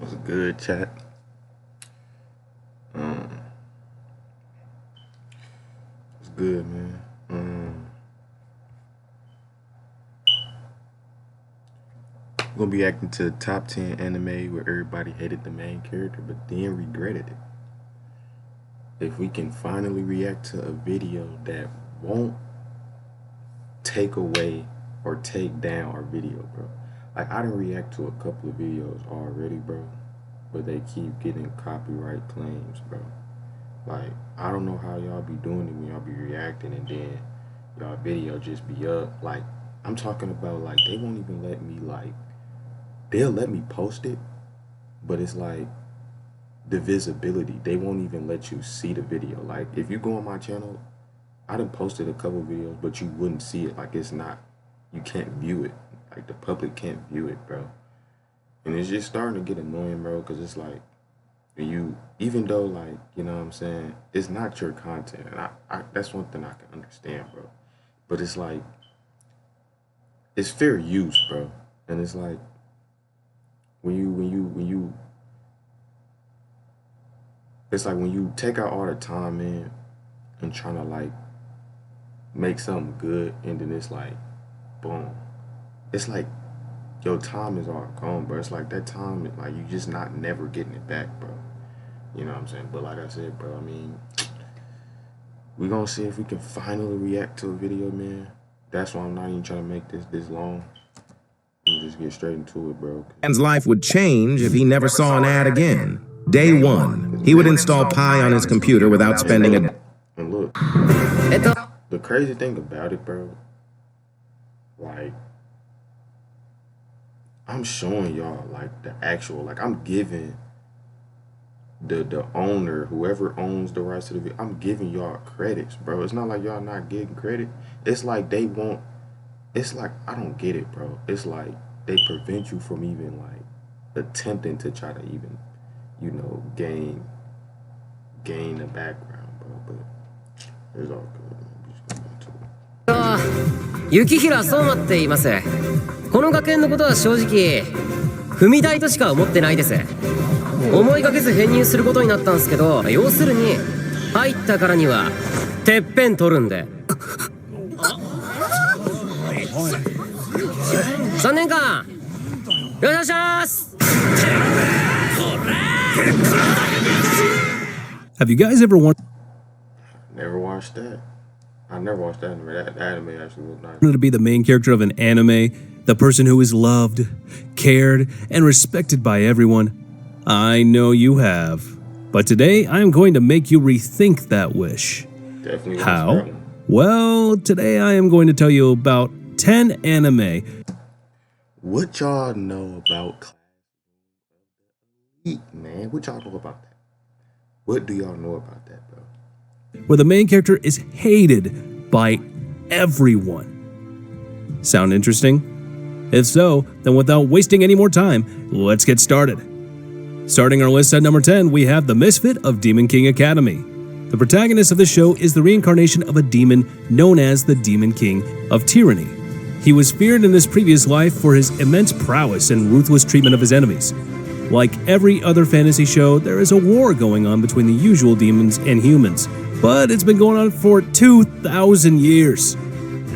was good, chat. It's good, man. We're gonna be acting to the top 10 anime where everybody hated the main character but then regretted it. If we can finally react to a video that won't take away or take down our video, bro. Like, I didn't react to a couple of videos already, bro, but they keep getting copyright claims, bro. Like, I don't know how y'all be doing it when y'all be reacting and then y'all video just be up. Like, I'm talking about, like, they won't even let me, like, they'll let me post it, but it's like the visibility. They won't even let you see the video. Like, if you go on my channel, I done posted a couple videos, but you wouldn't see it. Like, it's not, you can't view it. Like, the public can't view it, bro. And it's just starting to get annoying, bro, because it's like, you, even though, like, you know what I'm saying, it's not your content. And I that's one thing I can understand, bro. But it's like, it's fair use, bro. And it's like, when you it's like when you take out all the time in and trying to like make something good, and then it's like, boom. It's like your time is all gone, bro. It's like that time, like, you just not never getting it back, bro. You know what I'm saying? But like I said, bro, I mean, we gonna see if we can finally react to a video, man. That's why I'm not even trying to make this long. Just get straight into it, bro. Man's life would change if he never saw an ad again. Day one, he would install Pi on his computer without spending a... And look, the crazy thing about it, bro, like, I'm showing y'all, like, the actual, like, I'm giving the owner, whoever owns the rights to the video, I'm giving y'all credits, bro. It's not like y'all not getting credit. It's like they want, it's like, I don't get it, bro. It's like they prevent you from even, like, attempting to try to even, you know, gain the background, bro. But it's all good. I'm just going into it. 雪平相馬って言います。この学園のことは正直踏み台としか思ってないです。思いがけず編入することになったんですけど、要するに入ったからにはてっぺん取るんで。3年間よろしくお願いします。 Have you guys ever wanted Never watched that. I never watched that anime. That anime actually looked nice. to be the main character of an anime, the person who is loved, cared, and respected by everyone? I know you have. But today, I am going to make you rethink that wish. Definitely. How? Well, today I am going to tell you about 10 anime. What y'all know about Class Elite, man? What y'all know about that? What do y'all know about that, bro? Where the main character is hated by everyone. Sound interesting? If so, then without wasting any more time, let's get started. Starting our list at number 10, we have the Misfit of Demon King Academy. The protagonist of the show is the reincarnation of a demon known as the Demon King of Tyranny. He was feared in his previous life for his immense prowess and ruthless treatment of his enemies. Like every other fantasy show, there is a war going on between the usual demons and humans, but it's been going on for 2,000 years.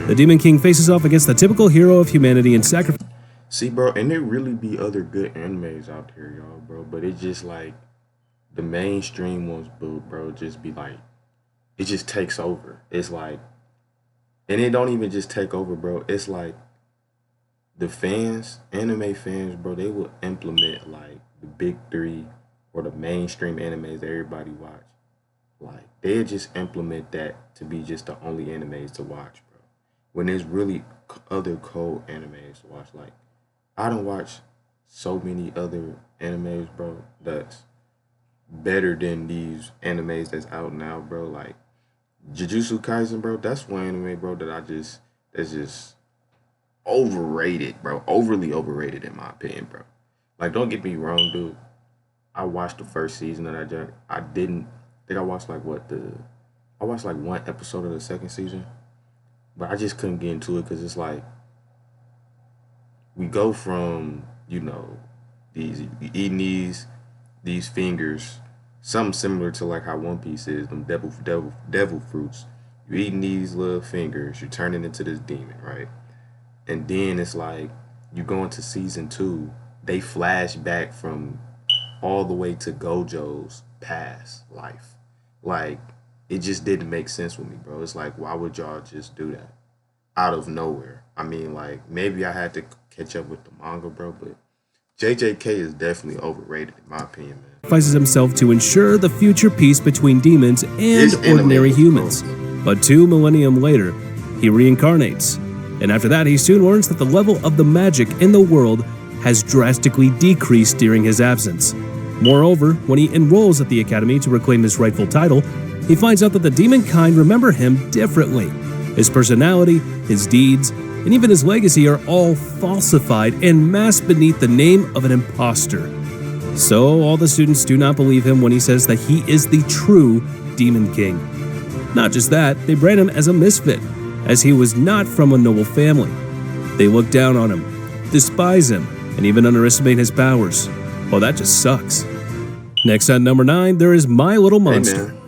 The Demon King faces off against the typical hero of humanity and sacrifice. See, bro, and there really be other good animes out here, y'all, bro, but it's just like the mainstream ones, bro, just be like, it just takes over. It's like, and it don't even just take over, bro. It's like the fans, anime fans, bro, they will implement like the big three or the mainstream animes that everybody watch. Like, they just implement that to be just the only animes to watch, bro. When there's really other cold animes to watch. Like, I don't watch so many other animes, bro, that's better than these animes that's out now, bro. Like Jujutsu Kaisen, bro, that's one anime, bro, that's just overrated, bro. Overly overrated in my opinion, bro. Like, don't get me wrong, dude. I watched the first season of that junk. I watched like I watched like one episode of the second season, but I just couldn't get into it because it's like we go from, you know, These you eating these fingers, something similar to like how One Piece is, them devil fruits. You eating these little fingers, you're turning into this demon, right? And then it's like you go into season 2, they flash back from all the way to Gojo's past life. Like it just didn't make sense with me, bro. It's like why would y'all just do that out of nowhere? I mean, like maybe I had to catch up with the manga, bro, but JJK is definitely overrated in my opinion, man. Sacrifices himself to ensure the future peace between demons and This anime ordinary was humans. cool. But 2 millennium later, he reincarnates. And after that, he soon learns that the level of the magic in the world has drastically decreased during his absence. Moreover, when he enrolls at the academy to reclaim his rightful title, he finds out that the demon kind remember him differently. His personality, his deeds, and even his legacy are all falsified and masked beneath the name of an imposter. So all the students do not believe him when he says that he is the true Demon King. Not just that, they brand him as a misfit, as he was not from a noble family. They look down on him, despise him, and even underestimate his powers. Well, that just sucks. Next at number 9, there is My Little Hey, Monster. man,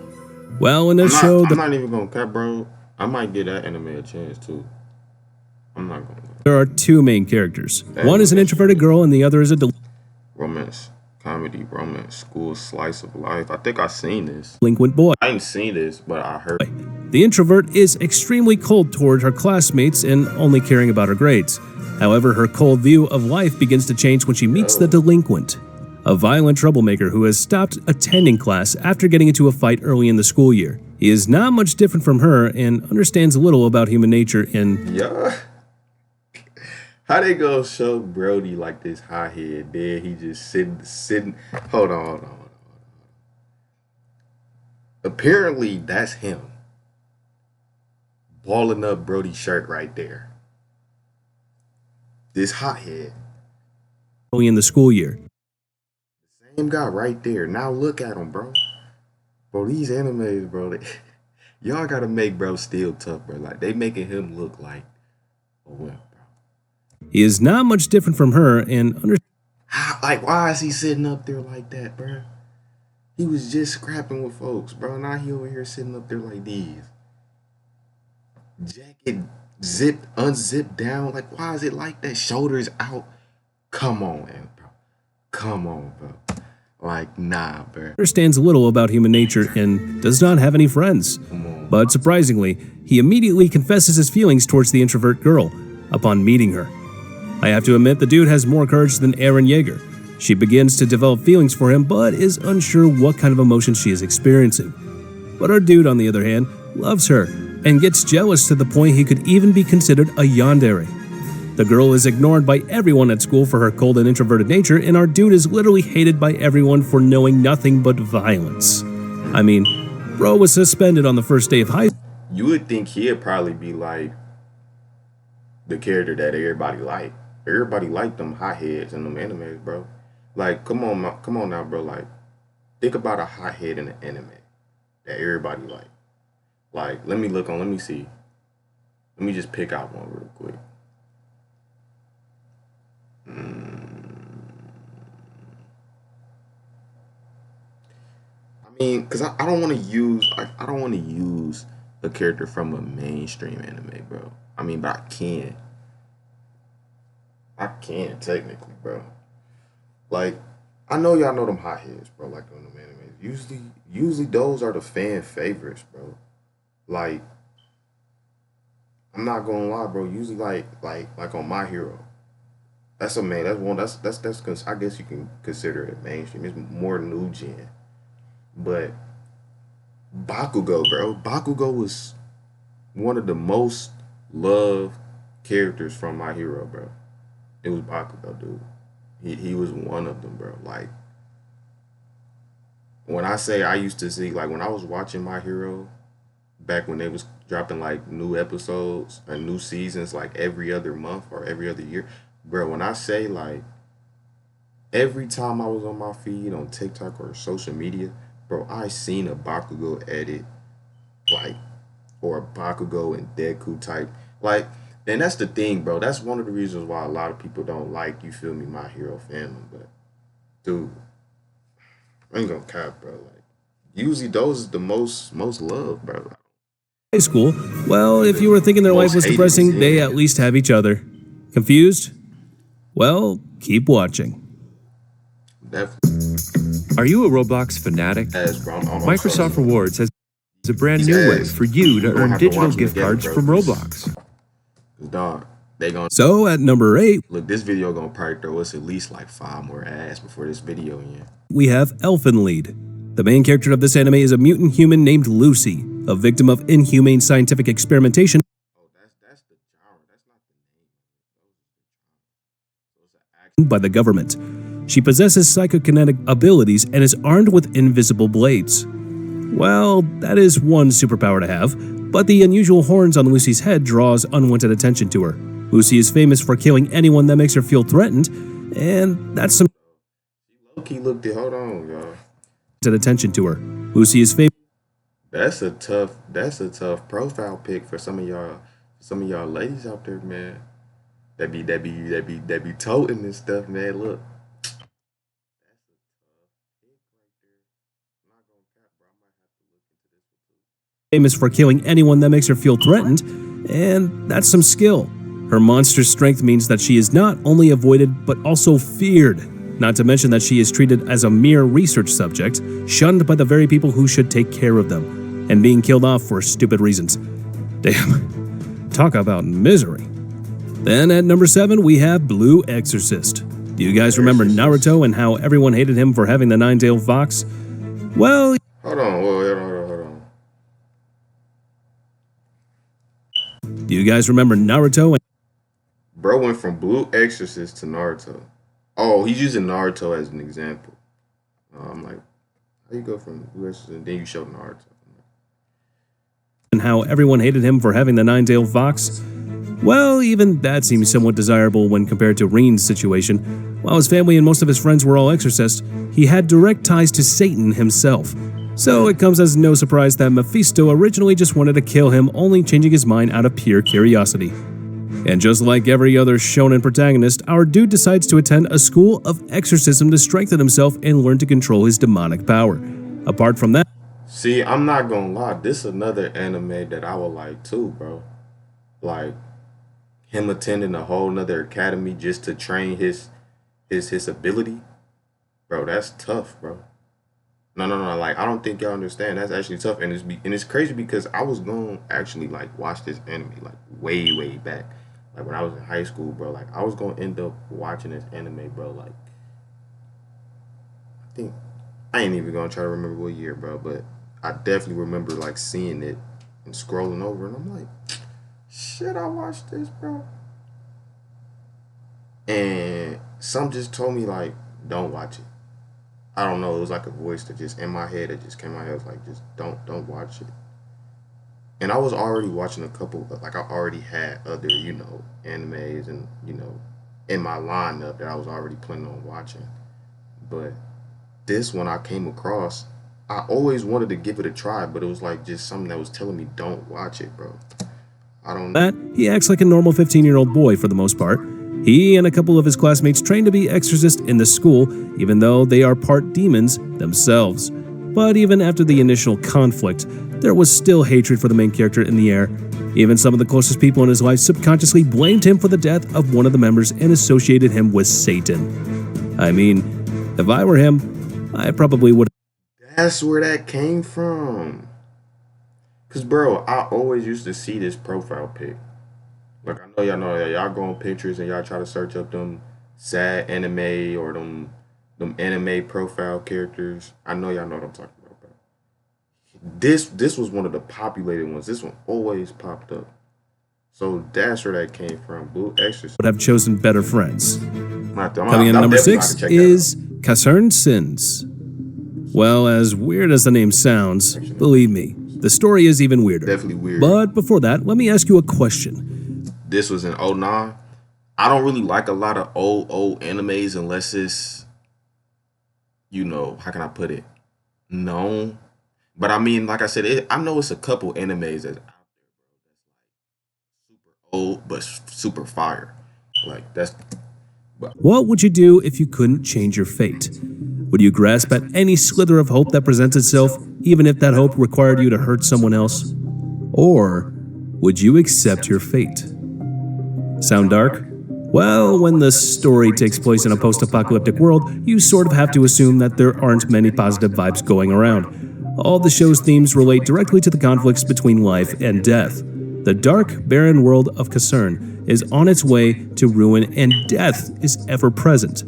Well, in this show, I'm not even gonna cap, bro. I might give that anime a chance too. I'm not gonna there are 2 main characters. One is an introverted girl and the other is a romance, comedy, romance, school slice of life. I think I seen this. delinquent boy. I ain't seen this, but I heard. The introvert is extremely cold toward her classmates and only caring about her grades. However, her cold view of life begins to change when she meets the delinquent, a violent troublemaker who has stopped attending class after getting into a fight early in the school year. He is not much different from her and understands little about human nature and Yeah. How they gonna show Brody like this hot head? Then he just sitting. Hold on. Apparently, that's him. Balling up Brody's shirt right there. This hot head. early in the school year. Same guy right there. Now look at him, bro. Bro, these animes, bro. Y'all gotta make bro still tough, bro. Like they making him look like a wimp, bro. He is not much different from her and Like, why is he sitting up there like that, bro? He was just scrapping with folks, bro. Now he over here sitting up there like these. Jacket zipped, unzipped down. Like, why is it like that? Shoulders out. Come on, man, bro. Come on, bro. Like, nah, bro. understands little about human nature and does not have any friends. But surprisingly, he immediately confesses his feelings towards the introvert girl upon meeting her. I have to admit, the dude has more courage than Eren Yeager. She begins to develop feelings for him, but is unsure what kind of emotion she is experiencing. But our dude, on the other hand, loves her and gets jealous to the point he could even be considered a yandere. The girl is ignored by everyone at school for her cold and introverted nature, and our dude is literally hated by everyone for knowing nothing but violence. I mean, bro was suspended on the first day of high school. You would think he'd probably be like the character that everybody liked. Everybody liked them hotheads in them animes, bro. Like, come on now, bro. Like, think about a hothead in an anime that everybody like. Like, let me see. Let me just pick out one real quick. I mean, cause I don't want to use I don't want to use a character from a mainstream anime, bro. I mean, but I can. I can technically, bro. Like, I know y'all know them hotheads, bro. Like on them animes. Usually those are the fan favorites, bro. Like, I'm not gonna lie, bro. Usually, like on My Hero. That's a man. That's one. That's. I guess you can consider it mainstream. It's more new gen. But Bakugo, bro. Bakugo was one of the most loved characters from My Hero, bro. It was Bakugo, dude. He was one of them, bro. Like, when I say I used to see, like, when I was watching My Hero, back when they was dropping, like, new episodes and new seasons, like, every other month or every other year, bro, when I say, like, every time I was on my feed on TikTok or social media, bro, I seen a Bakugo edit, like, or a Bakugo and Deku type. Like, and that's the thing, bro. That's one of the reasons why a lot of people don't like, you feel me, My Hero fandom. But Dude, I ain't gonna cap, bro. Like, usually those is the most loved, bro. High school, well, if you were thinking their life Most was hated depressing, is they in. at least have each other. Confused? Well, keep watching. Definitely. Are you a Roblox fanatic? Ass, bro. I'm Microsoft Rewards has a brand He's new way ass. for you to We're gonna earn have to digital watch them gift together, cards bro, from 'cause- Roblox. Dog, they gonna So at number 8, look. This video gonna probably throw us at least like 5 more ass before this video ends. we have Elfenlied. The main character of this anime is a mutant human named Lucy, a victim of inhumane scientific experimentation Oh, that's the genre. That's not the name. by the government. She possesses psychokinetic abilities and is armed with invisible blades. Well, that is one superpower to have, but the unusual horns on Lucy's head draws unwanted attention to her. Lucy is famous for killing anyone that makes her feel threatened, and that's some Low-key looked it. Hold on, y'all. attention to her. Lucy is famous That's a tough profile pic for some of y'all ladies out there, man. That be toting and stuff, man. Look. for killing anyone that makes her feel threatened, and that's some skill. Her monstrous strength means that she is not only avoided but also feared. Not to mention that she is treated as a mere research subject, shunned by the very people who should take care of them, and being killed off for stupid reasons. Damn. Talk about misery. Then at number 7, we have Blue Exorcist. Do you guys remember Naruto and how everyone hated him for having the nine-tailed fox? Well, Hold on. Hold on. do you guys remember Naruto and Bro went from Blue Exorcist to Naruto. Oh, he's using Naruto as an example. I'm like, how you go from Blue Exorcist and then you show Naruto? how everyone hated him for having the nine-tailed fox? Well, even that seems somewhat desirable when compared to Reen's situation. While his family and most of his friends were all exorcists, he had direct ties to Satan himself. So it comes as no surprise that Mephisto originally just wanted to kill him, only changing his mind out of pure curiosity. And just like every other shonen protagonist, our dude decides to attend a school of exorcism to strengthen himself and learn to control his demonic power. Apart from that, See, I'm not gonna lie. This is another anime that I would like too, bro. Like him attending a whole nother academy just to train his ability, bro. That's tough, bro. No. Like I don't think y'all understand. That's actually tough, and it's crazy because I was gonna actually like watch this anime like way back, like when I was in high school, bro. Like I was gonna end up watching this anime, bro. Like I think I ain't even gonna try to remember what year, bro, but I definitely remember like seeing it and scrolling over, and I'm like, shit, I watched this, bro. And some just told me like, don't watch it. I don't know. It was like a voice that just in my head that just came out. I was like, just don't watch it. And I was already watching a couple, like I already had other, animes and, in my lineup that I was already planning on watching. But this one I came across, I always wanted to give it a try, but it was like just something that was telling me don't watch it, bro. I don't know. he acts like a normal 15-year-old boy for the most part. He and a couple of his classmates train to be exorcists in the school, even though they are part demons themselves. But even after the initial conflict, there was still hatred for the main character in the air. Even some of the closest people in his life subconsciously blamed him for the death of one of the members and associated him with Satan. I mean, if I were him, I probably would. That's where that came from. Cause bro, I always used to see this profile pic. Like I know that y'all go on Pinterest and y'all try to search up them sad anime or them anime profile characters. I know y'all know what I'm talking about, bro. This was one of the populated ones. This one always popped up. So that's where that came from. Blue Exorcist. Would have chosen better friends. Coming Coming in at number 6 is Kasern Sins. Well, as weird as the name sounds, believe me, the story is even weirder. Definitely weird. But before that, let me ask you a question. This was in 2009. I don't really like a lot of old animes unless it's, how can I put it? Known. But I mean, like I said, I know it's a couple animes that's out there, super old but super fire. Like that's. What would you do if you couldn't change your fate? Would you grasp at any slither of hope that presents itself, even if that hope required you to hurt someone else? Or would you accept your fate? Sound dark? Well, when the story takes place in a post-apocalyptic world, you sort of have to assume that there aren't many positive vibes going around. All the show's themes relate directly to the conflicts between life and death. The dark, barren world of Kasern is on its way to ruin, and death is ever present.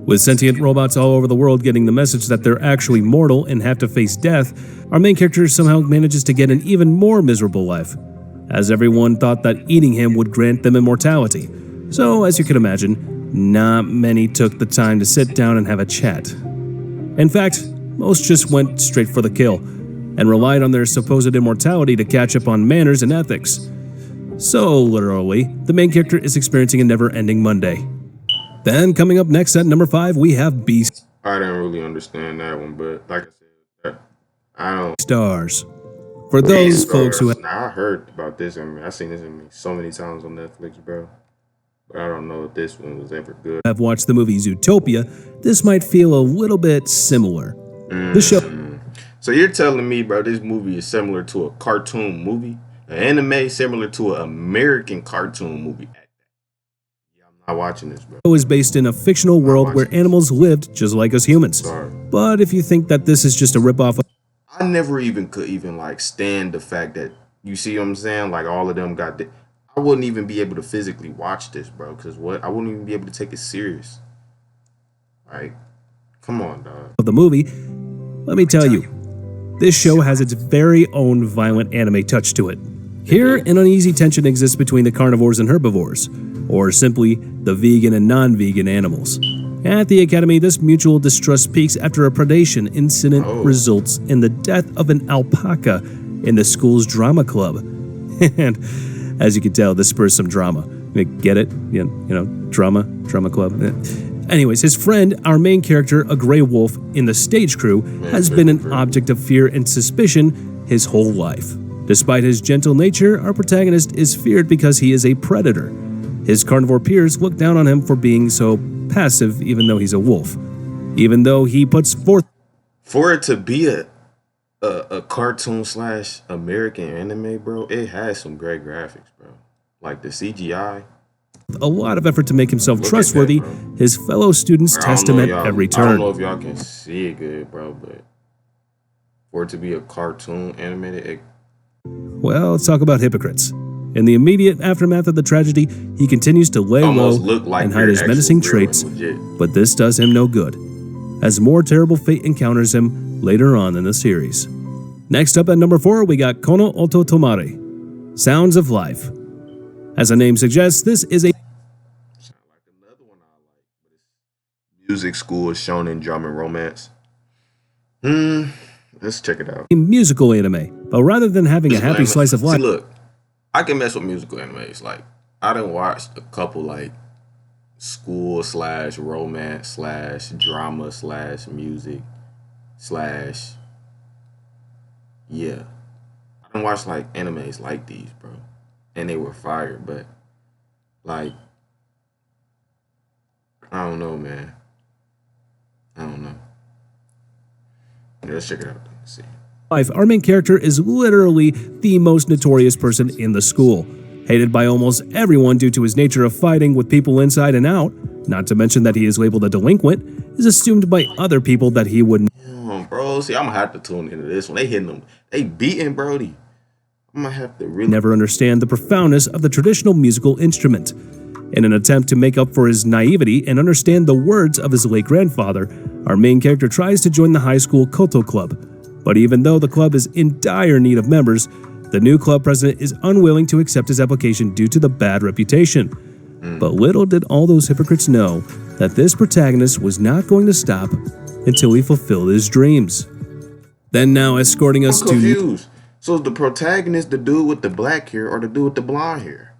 With sentient robots all over the world getting the message that they're actually mortal and have to face death, our main character somehow manages to get an even more miserable life, as everyone thought that eating him would grant them immortality. So, as you can imagine, not many took the time to sit down and have a chat. In fact, most just went straight for the kill, and relied on their supposed immortality to catch up on manners and ethics. So, literally, the main character is experiencing a never-ending Monday. Then, coming up next at number 5, we have Beast I didn't really understand that one, but like I said, I don't. Stars. For those folks who Nah, I heard about this. I mean, I've seen this so many times on Netflix, bro. But I don't know if this one was ever good. have watched the movie Zootopia, this might feel a little bit similar. The show So you're telling me, bro, this movie is similar to a cartoon movie, an anime similar to an American cartoon movie? Yeah, I'm not watching this, bro. is based in a fictional world where animals lived just like us humans. Sorry. But if you think that this is just a ripoff of I never even could like stand the fact that, you see what I'm saying? Like all of them got I wouldn't even be able to physically watch this, bro. Cause I wouldn't even be able to take it serious. Like, come on, dog. the movie, let me tell you, this show has its very own violent anime touch to it. Here, an uneasy tension exists between the carnivores and herbivores, or simply the vegan and non-vegan animals. At the academy, this mutual distrust peaks after a predation incident results in the death of an alpaca in the school's drama club. And as you can tell, this spurs some drama. Get it? You know, drama club. Anyways, his friend, our main character, a gray wolf in the stage crew, has been an object of fear and suspicion his whole life. Despite his gentle nature, our protagonist is feared because he is a predator. His carnivore peers look down on him for being so passive, even though he's a wolf. Even though he puts forth For it to be a cartoon / American anime, bro, it has some great graphics, bro. Like the CGI. a lot of effort to make himself Look at trustworthy, that, bro. his fellow students test him at every I don't turn. know if y'all can see it good, bro, but for it to be a cartoon animated, Well, let's talk about hypocrites. In the immediate aftermath of the tragedy, he continues to lay low almost look like and hide they're his menacing actual real traits, and legit. but this does him no good, as more terrible fate encounters him later on in the series. Next up at number 4, we got Kono Oto Tomare, Sounds of Life. As the name suggests, this is a Sound like another one I like, but it's music school shonen drama romance. Let's check it out. musical anime, but rather than having a happy slice of life, See, look, I can mess with musical animes. Like, I done watched a couple like school / romance / drama / music / yeah. I done watched like animes like these, bro, and they were fire. But like, I don't know, man. I don't know. Let's check it out. Let's see. our main character is literally the most notorious person in the school. Hated by almost everyone due to his nature of fighting with people inside and out, not to mention that he is labeled a delinquent, is assumed by other people that he would Bro, see, I'm gonna have to tune into this one. They hitting them. They beating Brody. I'm gonna have to really never understand the profoundness of the traditional musical instrument. In an attempt to make up for his naivety and understand the words of his late grandfather, our main character tries to join the high school Koto Club. But even though the club is in dire need of members, the new club president is unwilling to accept his application due to the bad reputation. But little did all those hypocrites know that this protagonist was not going to stop until he fulfilled his dreams. Then now escorting us I'm to confused. So is the protagonist the dude with the black hair or the dude with the blonde hair?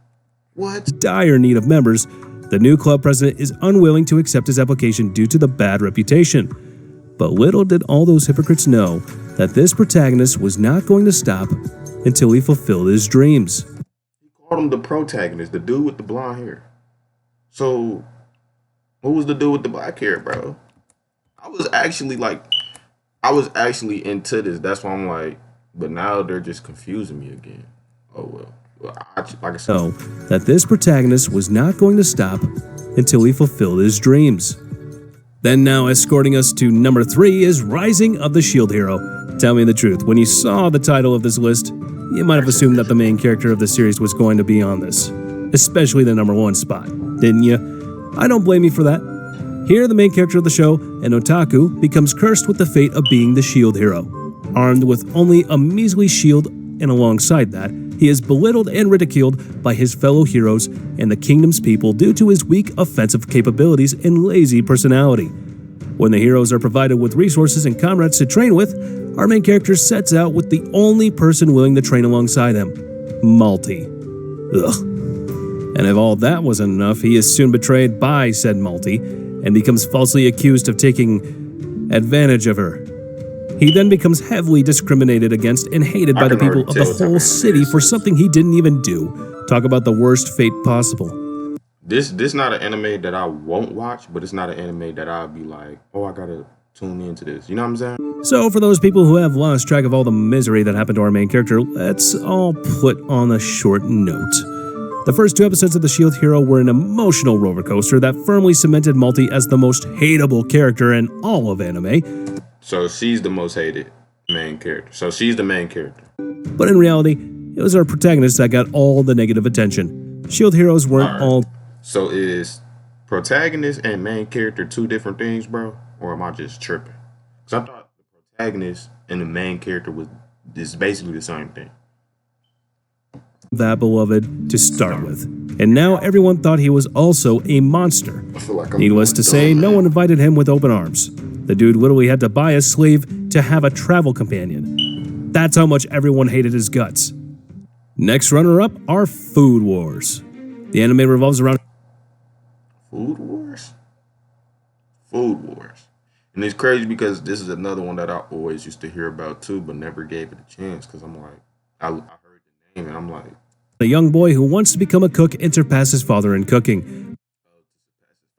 What? dire need of members, the new club president is unwilling to accept his application due to the bad reputation. But little did all those hypocrites know that this protagonist was not going to stop until he fulfilled his dreams. He called him the protagonist, the dude with the blonde hair. So who was the dude with the black hair, bro? I was actually like, I was actually into this. That's why I'm like, but now they're just confusing me again. Oh well, like I said, know that this protagonist was not going to stop until he fulfilled his dreams. Then now escorting us to number 3 is Rising of the Shield Hero. Tell me the truth, when you saw the title of this list, you might have assumed that the main character of the series was going to be on this, especially the number 1 spot, didn't you? I don't blame you for that. Here, the main character of the show, an otaku, becomes cursed with the fate of being the shield hero. Armed with only a measly shield, and alongside that, he is belittled and ridiculed by his fellow heroes and the kingdom's people due to his weak offensive capabilities and lazy personality. When the heroes are provided with resources and comrades to train with, our main character sets out with the only person willing to train alongside him, Malty. Ugh. And if all that wasn't enough, he is soon betrayed by said Malty and becomes falsely accused of taking advantage of her. He then becomes heavily discriminated against and hated by the people of the whole city for something he didn't even do. Talk about the worst fate possible. This not an anime that I won't watch, but it's not an anime that I'll be like, oh, I gotta tune into this. You know what I'm saying? So for those people who have lost track of all the misery that happened to our main character, let's all put on a short note. The first 2 episodes of The Shield Hero were an emotional roller coaster that firmly cemented Malty as the most hateable character in all of anime. So she's the most hated main character. So she's the main character. But in reality, it was our protagonist that got all the negative attention. Shield heroes weren't all... So is protagonist and main character 2 different things, bro? Or am I just tripping? Because I thought the protagonist and the main character is basically the same thing. That beloved to start with. And now everyone thought he was also a monster. Needless to say, no one invited him with open arms. The dude literally had to buy a slave to have a travel companion. That's how much everyone hated his guts. Next runner-up are Food Wars. The anime revolves around... Food Wars? Food Wars. And it's crazy because this is another one that I always used to hear about too, but never gave it a chance because I'm like, I heard the name and I'm like... A young boy who wants to become a cook and surpass his father in cooking.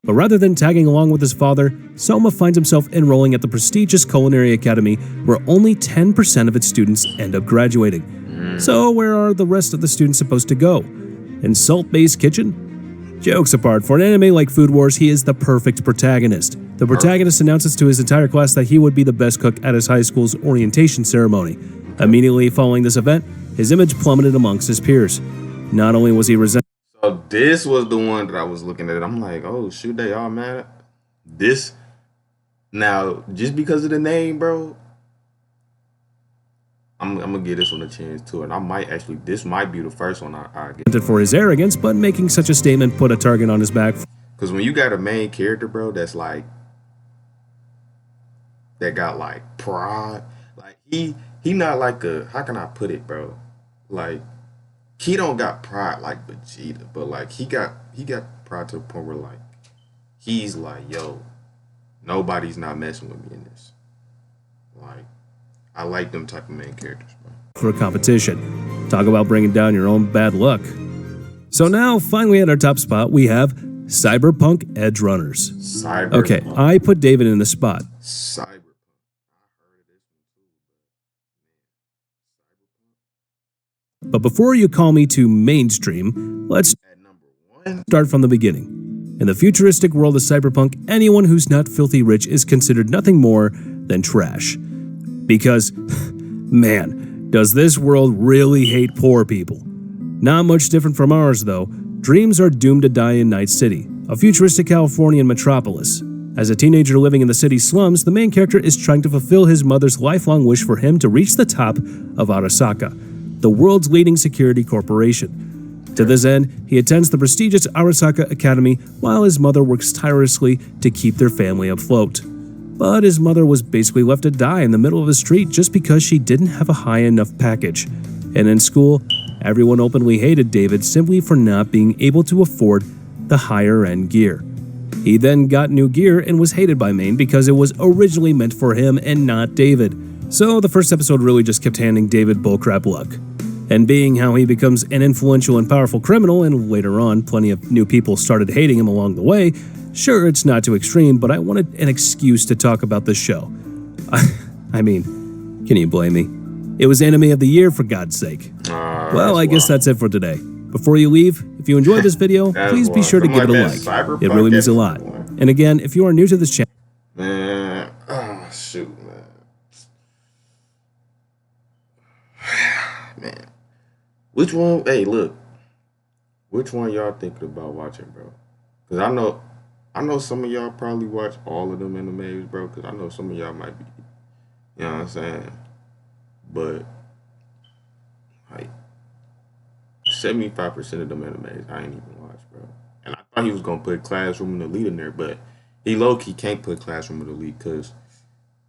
But rather than tagging along with his father, Soma finds himself enrolling at the prestigious Culinary Academy where only 10% of its students end up graduating. So where are the rest of the students supposed to go? In Salt-Based Kitchen? Jokes apart, for an anime like Food Wars, he is the perfect protagonist. The protagonist announces to his entire class that he would be the best cook at his high school's orientation ceremony. Immediately following this event, his image plummeted amongst his peers. Not only was he resented... So this was the one that I was looking at. I'm like, oh, shoot, they all mad. This, now, just because of the name, bro, I'm going to give this one a chance too. And I might actually, this might be the first one I get. For his arrogance, but making such a statement put a target on his back. Because when you got a main character, bro, that's like, that got like pride. Like he not like a, how can I put it, bro? Like, he don't got pride like Vegeta, but like he got pride to the point where like he's like, yo, nobody's not messing with me in this. Like, I like them type of main characters, bro. For a competition. Talk about bringing down your own bad luck. So now, finally at our top spot, we have Cyberpunk Edge Runners. Okay, I put David in the spot. But before you call me too mainstream, let's start from the beginning. In the futuristic world of cyberpunk, anyone who's not filthy rich is considered nothing more than trash. Because, man, does this world really hate poor people. Not much different from ours, though. Dreams are doomed to die in Night City, a futuristic Californian metropolis. As a teenager living in the city's slums, the main character is trying to fulfill his mother's lifelong wish for him to reach the top of Arasaka, the world's leading security corporation. To this end, he attends the prestigious Arasaka Academy while his mother works tirelessly to keep their family afloat. But his mother was basically left to die in the middle of the street just because she didn't have a high enough package. And in school, everyone openly hated David simply for not being able to afford the higher-end gear. He then got new gear and was hated by Maine because it was originally meant for him and not David. So the first episode really just kept handing David bullcrap luck. And being how he becomes an influential and powerful criminal, and later on plenty of new people started hating him along the way, Sure, it's not too extreme, but I wanted an excuse to talk about the show. I mean, can you blame me? It was Anime of the Year, for God's sake. Well, I guess that's it for today. Before you leave, if you enjoyed this video, please be sure to give it a like. It really means a lot. And again, if you are new to this channel... Man, oh shoot, man. Man. Which one, hey, look. Which one y'all thinking about watching, bro? Because I know some of y'all probably watch all of them animes, bro, because I know some of y'all might be, you know what I'm saying? But, like, 75% of them animes I ain't even watch, bro. And I thought he was going to put Classroom of the Elite in there, but he low-key can't put Classroom of the Elite because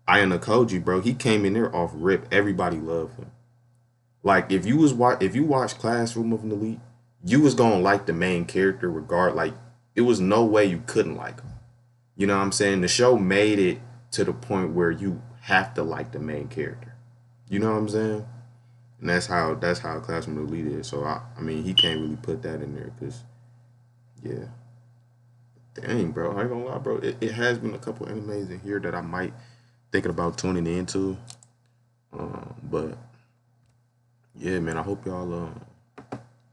Ayana Koji, bro, he came in there off rip. Everybody loved him. Like, if you watch Classroom of an Elite, you was going to like the main character like, it was no way you couldn't like him. You know what I'm saying? The show made it to the point where you have to like the main character. You know what I'm saying? And that's how Classroom of the Elite is. So, I mean, he can't really put that in there because, yeah. Dang, bro. I ain't gonna lie, bro. It has been a couple animes in here that I might thinking about tuning into. But, yeah, man, I hope y'all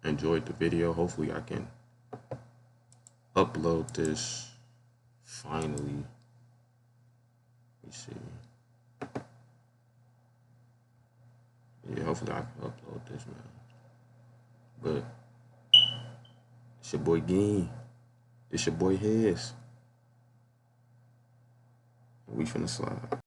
enjoyed the video. Hopefully I can upload this finally. Let me see. Yeah, hopefully I can upload this, man. But it's your boy Gin. It's your boy Hez. We finna slide.